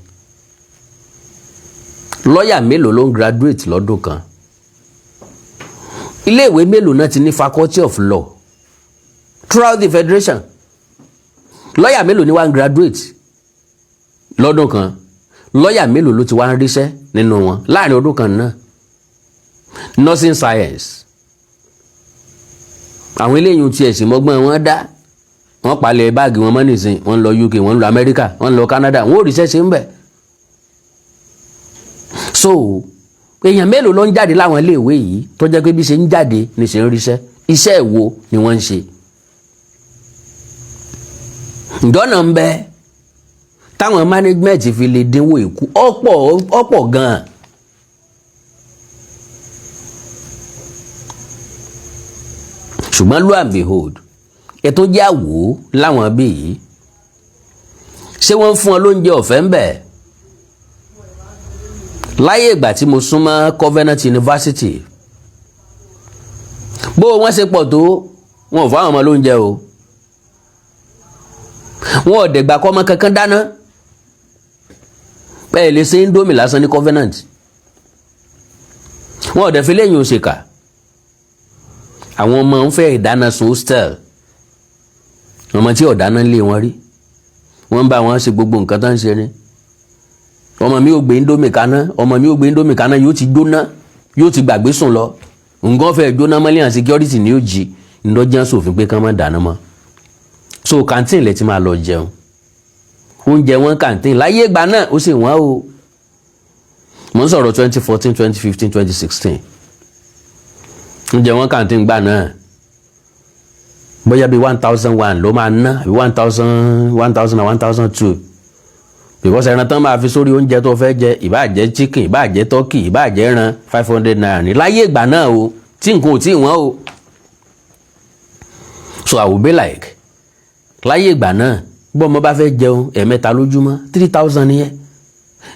Speaker 2: lọ́ọ̀yà mélòó ló ń graduate lọ́dún kan iléèwé mélòó náà ti ní faculty of law throughout the federation lọ́ọ̀yà mélòó ni wá ń graduate lọ́dún kan lọ́ọ̀yà mélòó ló ti wá ń ríṣẹ́ nínú wọn láàrin ọdún kan náà nursing science àwọn eléyìí tí ẹ̀sìn mọ́gbọ́n wọn dá wọ́n palẹ̀ báàgì wọn mọ́ nìsín wọ́n lọ UK wọ́n lọ America wọ́n lọ Canada wọ́n ò ríṣẹ́ ṣe ń bẹ̀. so èèyàn mélòó ló ń jáde láwọn iléèwé yìí tó jẹ́ pé bí ṣe ń jáde ní ṣe ń ríṣẹ́ iṣẹ́ wo ni wọ́n ń ṣe. ìdọ́nà ń bẹ táwọn management fi lè dínwó ìkú ọ̀pọ̀ gan-an. ṣùgbọ́n lo and behold ẹ tó jẹ́ àwò láwọn bí yìí ṣé wọ́n ń fún ọ lóúnjẹ ọ̀fẹ́ ń bẹ̀. láyé ìgbà tí mo súnmọ́ Covenant University bó wọ́n ṣe pọ̀ tó wọn ò fáwọn ọmọ lóúnjẹ o wọn ò dẹ̀gbà kọ́ ọmọ kankan dáná bẹ́ẹ̀ lè ṣe indomie lásán ní Covenant wọn ò dẹ̀ fi lẹ́yìn òṣèkà àwọn ọmọ ń fẹ́ ìdáná sun hostel ọmọ tí ọ̀dáná lé wọn rí wọ́n bá wọn ṣe gbogbo nǹkan tó ń ṣe ni ọmọ mi ò gbé indomie kaná yóò ti jóná yóò ti gbàgbé sùn lọ nǹkan fẹ́ jóná mọ́lẹ́ àti security ni yóò jí ńlọ́jà sófin pé kán má dáná mọ́ so canteen lẹ ti máa lọ jẹun oúnjẹ wọn canteen láyé ìgbà náà ó sì wọ́n o mo ń sọ̀rọ̀ 2014 2015 2016 oúnjẹ wọn canteen gbà náà bóyá bí 1,001 ló máa ná àbí 1,000 and 1,002 because ẹran tán máa fi sórí oúnjẹ tó fẹ́ jẹ ìbáà jẹ́ chicken ìbáà jẹ́ turkey ìbáà jẹ́ ẹran 500 naira ní láyé ìgbà náà o tí nǹkan ò tí wọ́n o. So I will be like láyé ìgbà náà bọ́ ọmọ bá fẹ́ jẹun ẹ̀mẹ́ta lójúmọ́ 3,000 nìyẹn.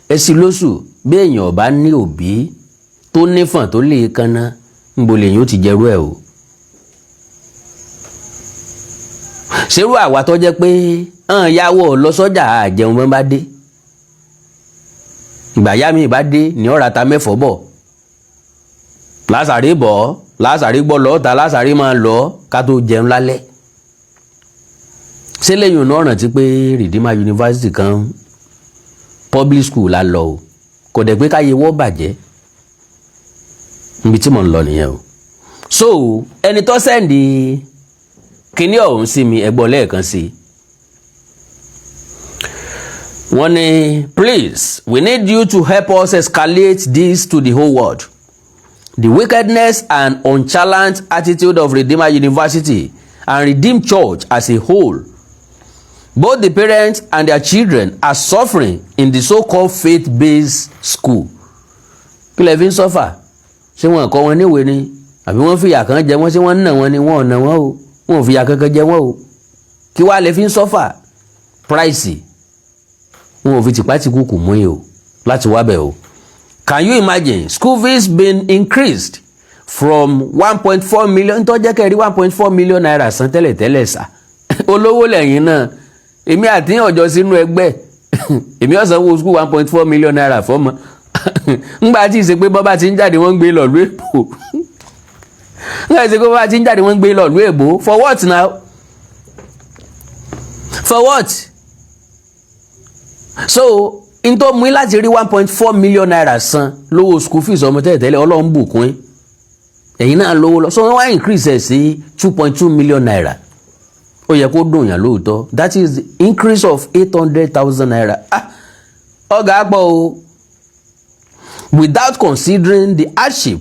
Speaker 2: Ẹsì lóṣù bí èèyàn bá ní òbí tó nífọ̀n tó lè kanna ń bo lèyìn ó ti jẹrú ẹ̀ o. ṣerú àwa tó jẹ́ pé yàwó lọ sọ́jà àjẹun bọ́n bá dé ìgbà yá mi bá dé ní ọ̀rá ta mẹ́fọ́ bọ̀ lásàrí bọ̀ lásàrí gbọ́ lọ́ọ̀ta lásàrí máa lọ ká tó jẹun lálẹ́. ṣé lẹ́yìn ọ̀nà rántí pé Redeemer University kan public school la lọ o kò dẹ̀ pé káyé wọ́ bàjẹ́ níbi tí mò ń lọ nìyẹn o. So ẹni tó sẹ́ndì kíní ọ̀hún sí mi ẹgbọ́n lẹ́ẹ̀kan sí i. Wọ́n ní please we need you to help us escalate this to the whole world. The wickedness and nonchalant attitude of Redeemer University and Redeemed Church as a whole. Both the parents and their children are suffering in the so-called faith-based school. Kí lẹ fi ń sọ́fà? Ṣé wọ́n kọ́ wọn níwèé ni? Àbí wọ́n fìyà kan jẹ wọ́n, ṣé wọ́n ń nà wọ́n ni wọ́n ò nà wọ́n o? Wọ́n ò fìyà kankan jẹ wọ́n o. Kí wàá lẹ fi ń sọ́fà? Price. Wọ́n ò fi tìpátìkúkù mú yìí o láti wá bẹ̀ o. Can you imagine school fees being increased from 1.4 million tó jẹ́ kẹ́rí 1.4 million naira san tẹ́lẹ̀ sá? Olówó lẹ́yìn náà. Èmi àti ọjọ́ sínú ẹgbẹ́ èmi ọ̀sánwó school 1.4 million naira fọ́mọ ńgbà tí ìṣe pé bọ́bá ti ń jáde wọ́n ń gbé lọ́lú èbó ńgbà tí ìṣe pé bọ́bá ti ń jáde wọ́n ń gbé lọ́lú èbó for what now? For what? So in tó mú láti rí 1.4 million naira san lówó school fees ọmọ tẹ́lẹ̀ Ọlọ́run bùkún ẹ̀yin náà lówó lọ so wọ́n wá increase ẹ̀ sí 2.2 million naira. Ó yẹ kó dùn yàn lóòótọ́. That is the increase of 800,000 naira. Ọ̀gá pọ̀ o. Without considering the hardship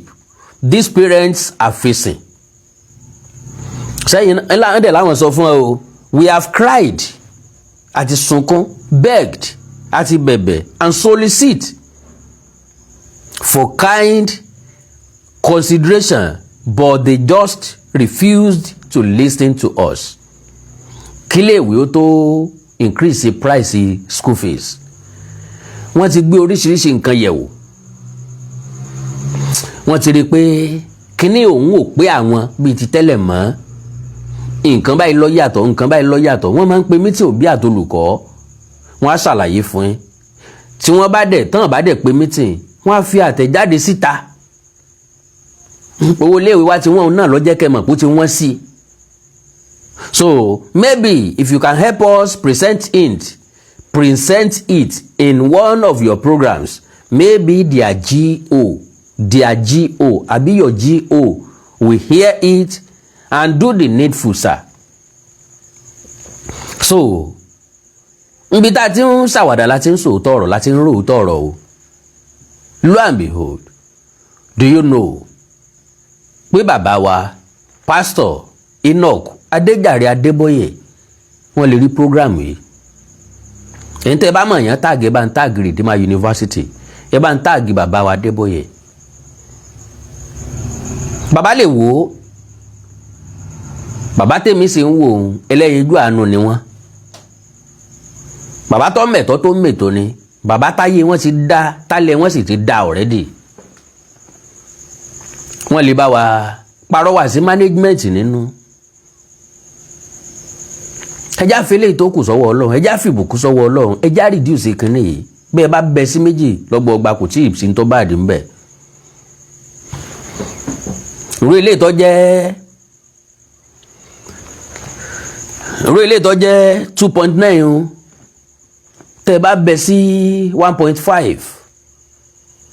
Speaker 2: these parents are facing. Sẹ́yìn ńlá ẹ̀dẹ̀ láwọn sọ fún ẹ o. We have cried, àti sunkún, begged, àti bẹ̀bẹ̀, and solicit for kind consideration, but they just refused to listen to us. Kílé ìwé ó tó increase price school fees. Wọ́n ti gbé oríṣiríṣi nǹkan yẹ̀wò. Wọ́n ti rí pé kíní òun ò pé àwọn bíi ti tẹ́lẹ̀ mọ́. Nǹkan báyìí ló yàtọ̀, nǹkan báyìí ló yàtọ̀. Wọ́n máa ń pe meeting òbí àtolùkọ́. Wọ́n á ṣàlàyé fún yín. Tí wọ́n bá dẹ̀ tán bá dẹ̀ pé meeting, wọ́n á fi àtẹ̀jáde síta. Owó iléèwé wa tí wọ́n náà ló jẹ́ kẹ́ mọ̀ pé ó ti wọ́n sí. So maybe if you can help us present it in one of your programs, maybe their GO, àbí your GO will hear it and do the needful, sir. So níbi tá a ti ń ṣàwàdà láti ń sòótọ́ ọ̀rọ̀ láti ń ròótọ́ ọ̀rọ̀ o. Lo and behold, do you know pé bàbá wa Pastor Enoch Adéjàre Adébóyè wọ́n lè rí program yìí. Ẹ̀yin tẹ́ bá mọ̀ yẹn táàgì ẹ bá ń táàgì Redeemer University, ẹ bá ń táàgì bàbá wa Adébóyè. Bàbá lè wò ó. Bàbá tèmi sì ń wò ó, ẹlẹ́yinjú àánú ni wọ́n. Bàbá tó mẹ̀tọ́ tó mẹ̀tọ́ ni. Bàbá táyé wọ́n ti dá, tálẹ̀ wọ́n sì ti dá already. Wọ́n lè bá wa parọ́wà sí management nínú. Ẹjá fẹ́lẹ̀ tó kù sọ́wọ́ Ọlọ́run, ẹjá fìbùkún sọ́wọ́ Ọlọ́run, ẹjá reduce ìkíní yìí. Bí ẹ bá bẹ sí méjì lọ́gbọ̀ọ́gba kò tí ì sí tó bá dì ń bẹ̀. Irú ilé ìtọ́ jẹ́ 2.9 o. Tẹ́ bá bẹ sí 1.5.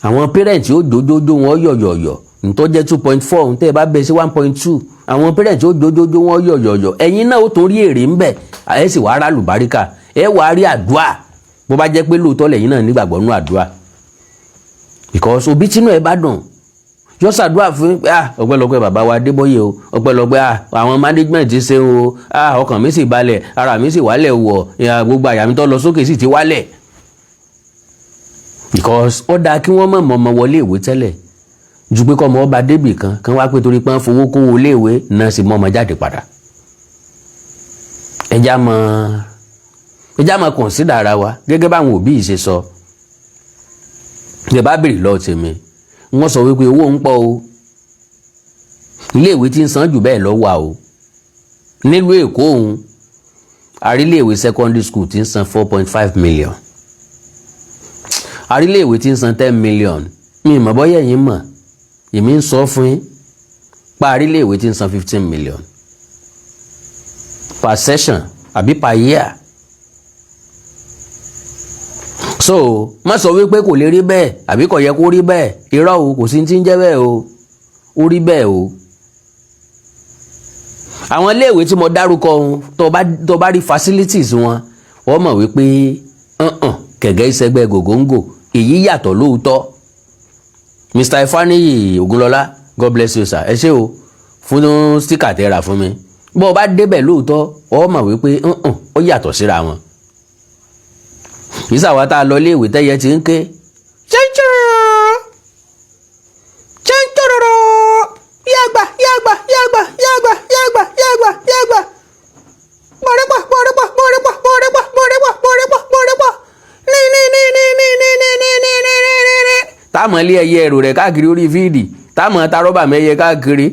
Speaker 2: Àwọn parents yóò jójójó wọn yọ̀yọ̀yọ̀. Ntọ́ jẹ́ 2.4 tẹ́ bá bẹ sí 1.2. Àwọn parents yóò jójójó wọn yọ̀yọ̀yọ̀. Ẹ̀yin náà ó tún rí èrè ń bẹ̀. Ẹ sì wá rà lùbáríkà. Ẹ wá rí àdúà. Bó bá jẹ́ pé lóòótọ́ lẹ́yìn náà nígbàgbọ́ nínú àdúà. Because òbí tínú ẹ bá dùn yóò ṣàdúrà fún ọpẹ́lọpẹ́ bàbá wa Adébóyè o, ọpẹ́lọpẹ́ àwọn management ti ṣe o, ọkàn mi sì balẹ̀, ara mi sì wálẹ̀ wọ̀, gbogbo àyà mi tó lọ sókè sì ti wálẹ̀. Because ó dáa kí wọ́n mọ̀ ọmọ wọlé ìwé tẹ́lẹ̀ ju pé kọ́ ọmọ ọba débì kan wá pé torí pé ń fowó kówó ilé ìwé náà sì mọ́ ọmọ jáde padà. ẹja mọ consider ara wa gẹ́gẹ́ báwọn òbí yìí ṣe sọ. ẹ bá bèrè lọ́ọ́ tèmi wọ́n sọ wípé owó ń pọ̀ o, iléèwé tí ń san jù bẹ́ẹ̀ lọ wà o. nílùú Èkó òun àríléèwé secondary school tí ń san 4.5 million, àríléèwé tí ń san 10 million. mi mọ̀ bọ́yẹ̀ yín mọ̀, èmi ń sọ fún yín pa àríléèwé tí ń san 15 million per session àbí per year. So má sọ wípé kò lè rí bẹ́ẹ̀ àbí kò yẹ kó rí bẹ́ẹ̀, irọ́ o, kò sí tí ń jẹ́ bẹ́ẹ̀ o, ó rí bẹ́ẹ̀ o. àwọn iléèwé tí mo dárúkọ ohun tó bá rí facilities wọn wọ́n mọ̀ wípé kẹ̀gẹ́ ìṣẹ́gbẹ́ gògóńgò èyí yàtọ̀ lóòótọ́. Mr. Ifaniyi Ogunlọlá, God bless you sir, ẹ ṣé o fún sticker tẹ́ra fún mi. bó o bá débẹ̀ lóòótọ́ wọ́n mọ̀ wípé ó yàtọ̀ síra wọn. ìsàwọ̀ tá a lọ iléèwé tẹ́yẹ ti ń ké táàmù ilé ẹyẹ ẹrù rẹ̀ káàkiri orí fíìdì, táàmù ta rọ́bà mẹ́yẹ káàkiri.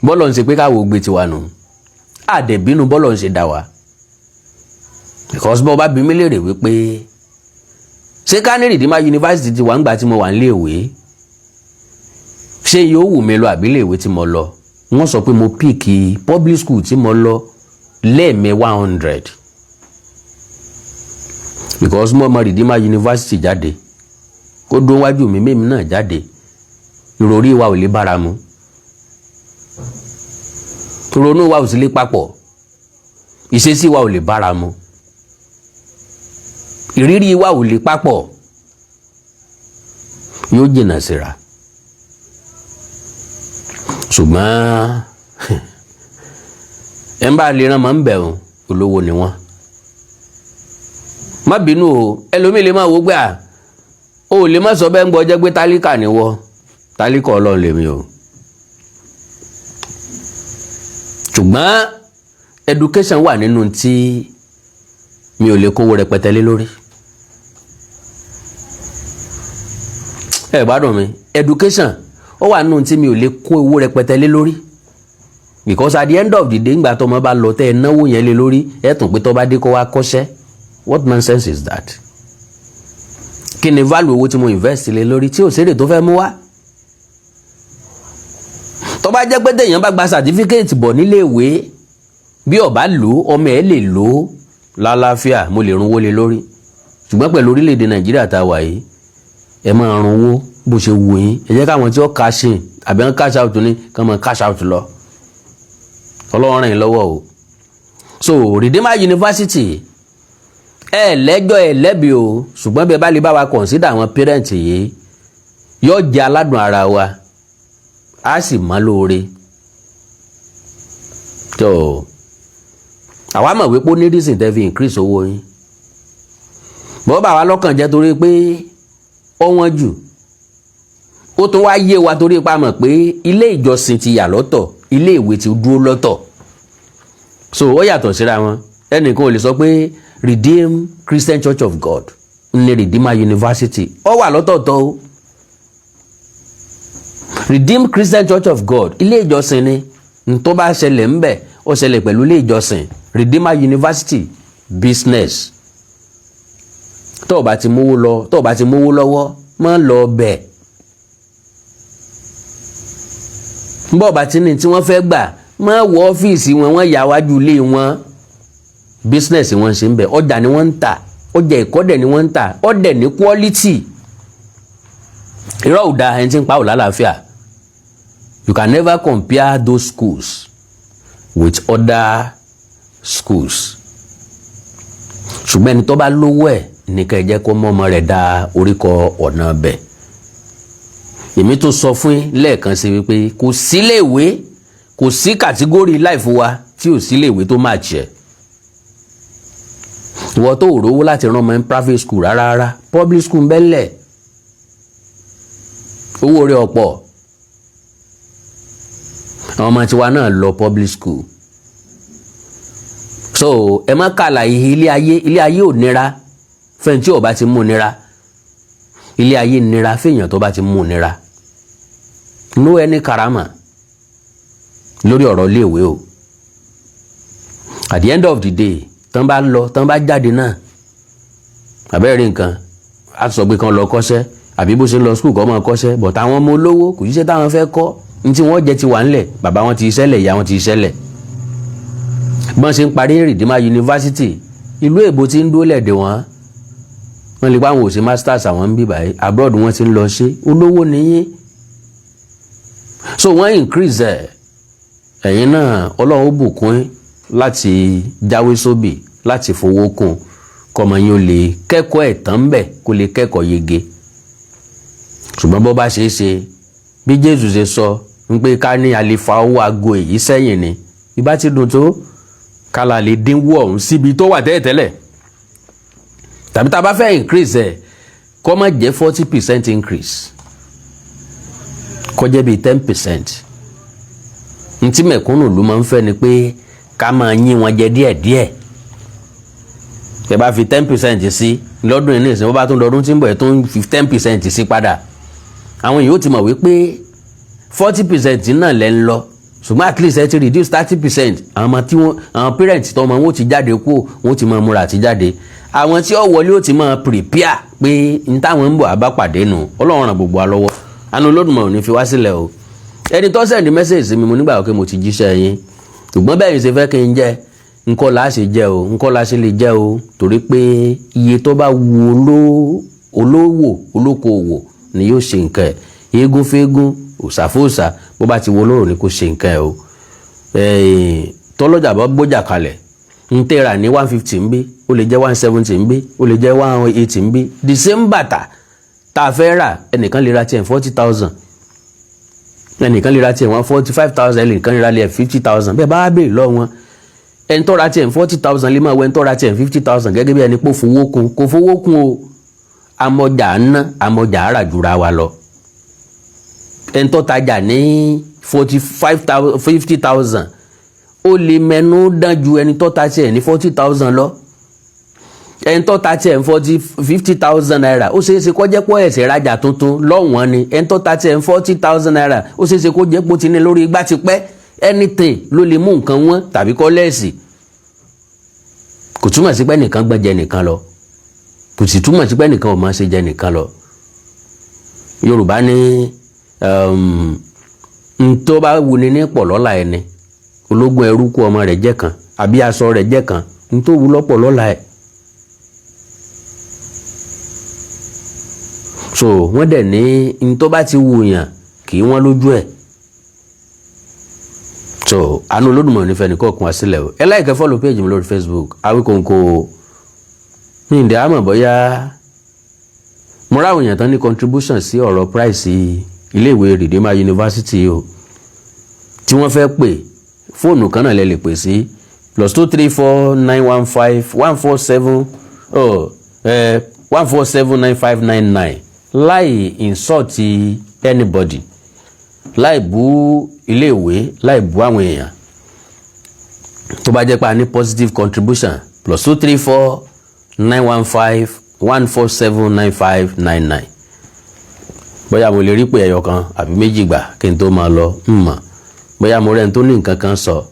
Speaker 2: bọ́lọ̀ ń ṣe pé káwọ́ gbé tiwa nù, àdẹ̀bínú bọ́lọ̀ ń ṣe dá wa. because bọ́ bá bí mi léèrè wípé ṣé ká ní Redeemer University ti wà ńgbà tí mo wà nílé ìwé, ṣé yóò wù mí lọ àbí ilé ìwé tí mo lọ, wọ́n sọ pé mo píìkì public school tí mo lọ lẹ́ẹ̀mẹ́ 100. because mo mọ Redeemer University jáde kó dún wájú mi mẹ́mi náà jáde, ìròrí wa ò lè bára mu, ìrònú wa ò sì lè papọ̀, ìṣesí wa ò lè bára mu, ìrírí wa ò lè papọ̀, yóò jìnnà síra. ṣùgbọ́n ẹ̀ ń bá lè ràn máa ń bẹ̀ ọ́ olówó ni wọ́n. má bínú o, ẹlòmíì lè máa wò gbé o lè má sọ bẹ́ẹ̀ ń gbọ́ jẹ́ pé tálíkà ni wọ́, tálíkà Ọlọ́run lèmi o. ṣùgbọ́n education wà nínú tí mi ò lè kówó rẹpẹtẹ lé lórí. ẹ gbádùn mi, education ó wà nínú tí mi ò lè kó owó rẹpẹtẹ lé lórí. because at the end of the day ńgbà tó ọmọ bá lọ tẹ́ ẹ náwó yẹn lé lórí ẹ tún pé tó bá dé kó wá kọ́ṣẹ́. what nonsense is that? kí ni value owó tí mo invest lé lórí tí ò sèrè tó fẹ́ mú wá? tó bá jẹ́ pé téèyàn bá gba certificate bọ̀ nílé ìwé bí ó bá lò ọmọ ẹ̀ lè lò ó lálàáfíà, mo lè runwó lé lórí. ṣùgbọ́n pẹ̀lú orílẹ̀-èdè Nàìjíríà tá a wà yìí ẹ máa runwó bó ṣe wù yín, ẹ jẹ́ káwọn tí ó cash in àbí wọ́n cash out ní kán máa cash out lọ. Ọlọ́run ràn yín lọ́wọ́ o. so Redeemer University ẹ lẹ́jọ́ ẹ lẹ́bi o, ṣùgbọ́n bẹ́ẹ̀ bá lè bá wa consider àwọn parent yìí yóò jẹ́ aládùn ara wa, a sì mọ́ lóore. tó àwa mọ̀ wípé ó ní reason tẹ́ fi increase owó yín. bọ́ bá wa lọ́kàn jẹ́ torí pé ó wọ́n jù, ó tún wá yé wa torí pa mọ̀ pé ilé ìjọsìn ti yà lọ́tọ̀, ilé ìwé ti dúró lọ́tọ̀. so ó yàtọ̀ síra wọn. ẹnìkan ò lè sọ pé Redeemed Christian Church of God ní Redeemer University, ó wà lọ́tọ̀ọ̀tọ̀ o. Redeemed Christian Church of God ilé ìjọsìn ni, tó bá ṣẹlẹ̀ ńbẹ̀ ó ṣẹlẹ̀ pẹ̀lú ilé ìjọsìn. Redeemer University business. tó o bá ti mówó lọ́wọ́ má lọ bẹ̀. bó o bá ti ní tí wọ́n fẹ́ gbà má wọ ọ́fíìsì wọn, wọ́n yà wájú ilé wọn. business wọn ṣe ń bẹ̀, ọjà ni wọ́n ń tà, ọjà ìkọ́dẹ̀ ni wọ́n ń tà, ọdẹ̀ ní quality. irọ́ ò da ẹni tí ń pa ò lálàáfíà. You can never compare those schools with other schools. ṣùgbọ́n ẹni tó bá lówó ẹ̀ ní ká ẹ jẹ́ kó mọ́ ọmọ rẹ̀ dá oríkọ ọ̀nà bẹ̀. èmi tó sọ fún yín lẹ́ẹ̀kan sí wípé kò sí iléèwé kò sí kàtígórì láìfò wa tí ò sí iléèwé tó máa jẹ́ ìwọ tó rówó láti rán ọmọ ní private school rárá public school ń bẹ́lẹ̀ owó rẹ̀ ọ̀pọ̀ àwọn ọmọ tiwa náà lọ public school so ẹ má kàlà ilé ayé ò nira fẹ́ni tí ò bá ti mú nira ilé ayé nira fẹ́yàn tó bá ti mú nira no ẹni karama lórí ọ̀rọ̀ iléèwé o at the end of the day tán bá jáde náà àbẹ́rẹ́ nǹkan á sọ pé kan lọ kọ́ṣẹ́ àbí bó ṣe lọ skul kọ́ máa kọ́ṣẹ́ but àwọn ọmọ olówó kò ṣiṣẹ́ táwọn fẹ́ kọ́ ní tí wọ́n jẹ́ ti wà ńlẹ̀ bàbá wọn ti ṣẹlẹ̀ ìyá wọn ti ṣẹlẹ̀ bọ́n ṣe ń parí Redeemer University ìlú èbó ti ń dólẹ̀ dè wọ́n lè pa àwọn òṣè masters àwọn ń bí báyìí abroad wọ́n ti ń lọ ṣe olówó nìyí so wọ́n increase ẹ̀yin náà ọlọ́run bùkún láti jáwé sóbì láti fowó kún kọ́mọ yín ó lè kẹ́kọ̀ọ́ ẹ̀tàn bẹ̀ kó lè kẹ́kọ̀ọ́ yege ṣùgbọ́n bó bá ṣe é ṣe bí Jésù ṣe sọ ń pé ká ní àlefa owó aago èyí sẹ́yìn ni ìbá ti dùn tó kálá lè dínwó ọ̀hún síbi tó wà tẹ́lẹ̀tẹ́lẹ̀ tàbí tá a bá fẹ́ increase ẹ̀ kó má jẹ́ 40% increase kó jẹ́ bíi 10%. Ntí mẹ̀kúnnù ló máa ń fẹ́ ni pé ká máa yín wọn jẹ díẹ̀díẹ̀ tẹ́ bá fi 10% sí lọ́dún yìí nìsín wọ́n bá tún lọ́dún tí ń bọ̀ ẹ̀ tó ń fi 10% sí padà àwọn èèyàn ó ti mọ̀ wípé 40% náà lẹ́ ń lọ ṣùgbọ́n at least ẹ ti reduce 30% àwọn parents tó ọmọ wọn ó ti jáde kú wọn ó ti máa múra àti jáde àwọn tí ó wọlé ó ti máa prepare pé n táwọn ń bọ̀ àbápàdé nù Ọlọ́run ràn gbogbo wa lọ́wọ́ àánú Olódùmarè ò ní fi wá sílẹ̀ o ẹni tó send message sí mi mo nígbà pé mo ti jíṣẹ́ yín ṣùgbọ́n bẹ́ẹ̀ ṣe fẹ́ kí n jẹ́ nǹkan la ṣe jẹ́ o nǹkan la ṣe lè jẹ́ o torí pé iye tó bá wu olówó olókoòwò ni yóò ṣe nǹkan ẹ̀ eégún fẹ́gún òsàfóòsà bó bá ti wo olóró ni kò ṣe nǹkan ẹ̀ o tọ́lọ́jà bá gbọ́jà kalẹ̀ ń tẹ́ra ní 150 ń bí ó lè jẹ́ 170 ń bí ó lè jẹ́ 180 ń bí the same bàtà tá a fẹ́ rà ẹnìkan lè ra tiẹ̀ 40,000 ẹnìkan lè ra tiẹ̀ 145,000 ẹnìkan lè ra tiẹ̀ 50,000 bẹ́ẹ̀ bá béèrè lọ́wọ́ wọn ẹni tó ra tiẹ̀ 40,000 lè máa wọ ẹni tó ra tiẹ̀ 50,000 gẹ́gẹ́ bí ẹni pé fowó kún kò fowó kún o amọ̀jà ná amọ̀jà ara jura wa lọ ẹni tó tajà ní 50,000 ó lè mẹ́nu dán ju ẹni tó ta tiẹ̀ ní 40,000 lọ ẹni tó ta tiẹ̀ ní 50,000 naira ó ṣeé ṣe kó jẹ́ pọ́ ẹ̀sẹ̀ rajà tuntun lọ́wọ́n ni ẹni tó ta tiẹ̀ ní 40,000 naira ó ṣeé ṣe kó jẹ́ pọ́ ti ní lórí igbá ti pẹ́ anything ló lè mú nǹkan wọ́n tàbí kọ́ lẹ́ẹ̀sì kò túmọ̀ sí pé nìkan gbọ́n jẹ nìkan lọ kò sì túmọ̀ sí pé nìkan ò máa ṣe jẹ nìkan lọ Yorùbá ní tó bá wuni ní pọ̀ lọ́la ẹni ológun ẹrú kú ọmọ rẹ̀ jẹ́ kan àbí aṣọ rẹ̀ jẹ́ kan tó wù lọ́pọ̀ lọ́la ẹ̀ so wọ́n dẹ̀ ní tó bá ti wù yàn kì í wọ́n lójú ẹ̀ so àánú Olódùmarè nífẹ̀ẹ́ nìkan kún wá sílẹ̀ o ẹ like follow page mi lórí Facebook Awikonko ní ìdí àmọ̀ bóyá mo ráwọn èèyàn tán ní contribution sí ọ̀rọ̀ price iléèwé Redeemer University o tí wọ́n fẹ́ pè fóònù kan náà lẹ lè pè sí +234 915 147 1479599 láì insult anybody láì bú iléèwé láì bú àwọn èèyàn tó bá jẹ́ pé a ní positive contribution +234 915 1479599 bóyá mo lè rí pé ẹyọ kan àbí méjì gbà kí n tó máa lọ mọ̀ bóyá mo rẹ́ni tó ní nǹkan kan sọ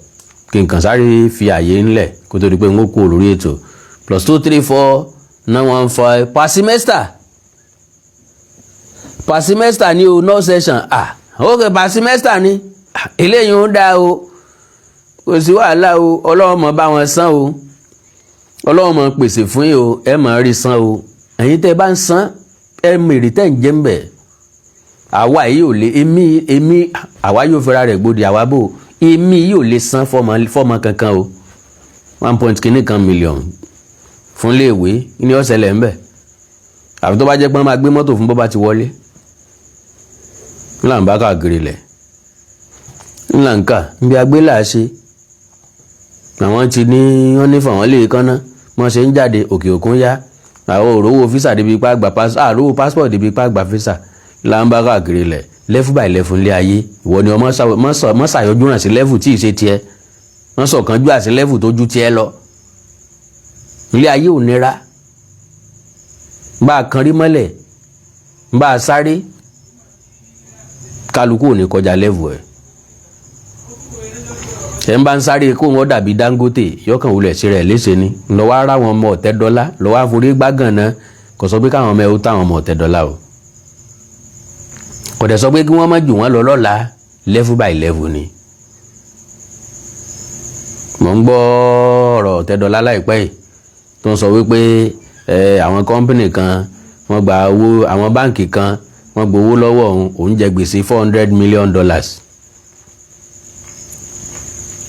Speaker 2: kí n kàn sáré fi àyè ńlẹ̀ kó tó di pé n ó kú lórí ètò +234 915 per semester ní o no session ok per semester ní eléyìí ń dá o kò sí wàhálà o Ọlọ́run mọ̀ bá wọn san o Ọlọ́run mọ̀ pèsè fún yín o ẹ mọ̀ rí san o ẹ̀yin tẹ́ bá ń san ẹ mèrè tẹ́ ń jẹ́ ń bẹ̀ àwa yìí ò lè èmi àwa yóò fẹ́ra rẹ̀ gbòdì àwa bò èmi yìí ò lè san fọ́mọ kankan o 1.1 million fún iléèwé ní ọ̀sẹ̀lẹ̀ ń bẹ̀ àfi tó bá jẹ́ pé wọ́n máa gbé mọ́tò fún bó bá ti wọlé ńlá ń bá káàkiri lẹ̀ ńlá ń kà níbi agbélà ṣe àwọn ti ní wọ́n ní fọ̀wọ́n lè kánná wọ́n ṣe ń jáde òkè òkun yá àwọn òrówó físà débi ipá àgbà àrówó passport débi ipá àgbà físà ńlá ń bá káàkiri lẹ̀ lẹ́fù báyìí lẹ́fù ńlé ayé ìwọ ni ọmọ ṣàyọjú ràn sí lẹ́fù tí ì ṣe tiẹ̀ wọ́n sọ̀kanjú àti lẹ́fù tó ju tiẹ̀ lọ ilé ayé ò nira bá a kan rí mọ́lẹ̀ bá a sáré kálukú ò ní kọjá lẹ́fù ẹ̀ ẹ̀ ń bá ń sáré kó wọn dàbí Dangote yọkàn wulẹ̀ sí rẹ̀ léṣe ni lọ́wọ́ ara wọn ọmọ ọ̀tẹ́ dọ́là lọ́wọ́ àforí gbágàn náà kò sọ pé káwọn ọmọ ẹ̀ ó táwọn ọmọ ọ̀tẹ́ dọ́là o kò dẹ̀ sọ pé kí wọ́n má jù wọ́n lọ lọ́la level by level ni. mo ń gbọ́ ọ̀rọ̀ Ọ̀tẹ́dọ́lá láìpẹ́ yìí tó ń sọ wípé àwọn kọ́ńpìnì kan wọ́n gba owó àwọn báǹkì kan wọ́n gbowó lọ́wọ́ òun jẹ gbèsè $400 million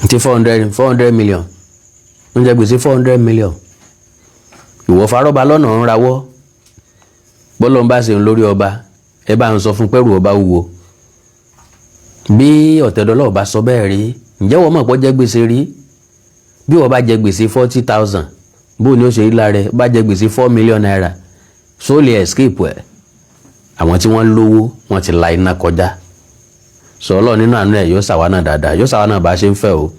Speaker 2: ti 400 million òun jẹ gbèsè 400 million ìwọ farọ́ba lọ́nà ń rawọ́ bọ́lọ́ ń bá ṣe ń lórí ọba ẹ bá ń sọ fún pẹ́rù ọba wúwo bí Ọ̀tẹ́dọ́lá ọba sọ bẹ́ẹ̀ rí ǹjẹ́ wọ́n mọ̀ pọ́ jẹ́ gbèsè rí bí wọ́n bá jẹ gbèsè 40,000 bó ni ó ṣe rí lára ẹ bá jẹ gbèsè 4 million naira so lè escape ẹ̀ àwọn tí wọ́n lówó wọ́n ti la iná kọjá sọ Ọlọ́run nínú àánú ẹ̀ yóò ṣàwa náà dáadáa yóò ṣàwa náà bá ṣe ń fẹ́ o